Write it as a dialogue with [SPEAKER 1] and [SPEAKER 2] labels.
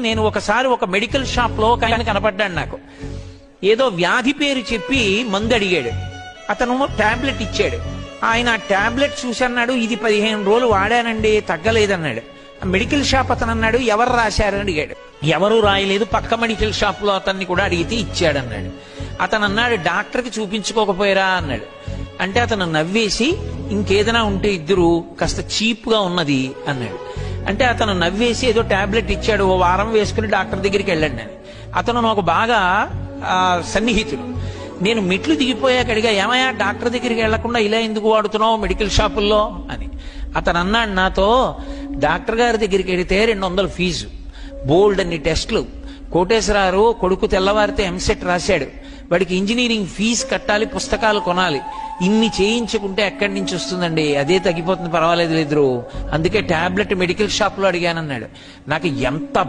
[SPEAKER 1] నేను ఒకసారి ఒక మెడికల్ షాప్ లో ఒక ఆయన కనపడ్డాడు నాకు. ఏదో వ్యాధి పేరు చెప్పి మందు అడిగాడు. అతను టాబ్లెట్ ఇచ్చాడు. ఆయన ఆ టాబ్లెట్ చూసి అన్నాడు, ఇది 15 రోజులు వాడానండి, తగ్గలేదన్నాడు. మెడికల్ షాప్ అతను అన్నాడు, ఎవరు రాశారని అడిగాడు. ఎవరు రాయలేదు, పక్క మెడికల్ షాప్ లో అతన్ని కూడా అడిగితే ఇచ్చాడన్నాడు. అతను అన్నాడు, డాక్టర్కి చూపించుకోకపోయారా అన్నాడు. అంటే అతను నవ్వేసి, ఇంకేదైనా ఉంటే ఇద్దరు కాస్త చీప్ గా ఉన్నది అన్నాడు. అంటే అతను నవ్వేసి ఏదో టాబ్లెట్ ఇచ్చాడు, ఓ వారం వేసుకుని డాక్టర్ దగ్గరికి వెళ్ళండి అని. అతను నాకు బాగా సన్నిహితుడు. నేను మెట్లు దిగిపోయాక అడిగా, ఏమయ్యా డాక్టర్ దగ్గరికి వెళ్లకుండా ఇలా ఎందుకు వాడుతున్నావు మెడికల్ షాపుల్లో అని. అతను అన్నాడు నాతో, డాక్టర్ గారి దగ్గరికి వెళితే 200 ఫీజు, బోల్డ్ అన్ని టెస్టులు, కోటేశ్వరారు కొడుకు తెల్లవారితే ఎంసెట్ రాశాడు, వాడికి ఇంజనీరింగ్ ఫీజు కట్టాలి, పుస్తకాలు కొనాలి, ఇన్ని చేయించుకుంటే ఎక్కడి నుంచి వస్తుందండి, అదే తగ్గిపోతుంది, పర్వాలేదు లేదు, అందుకే టాబ్లెట్ మెడికల్ షాప్ లో అడిగానన్నాడు. నాకు ఎంత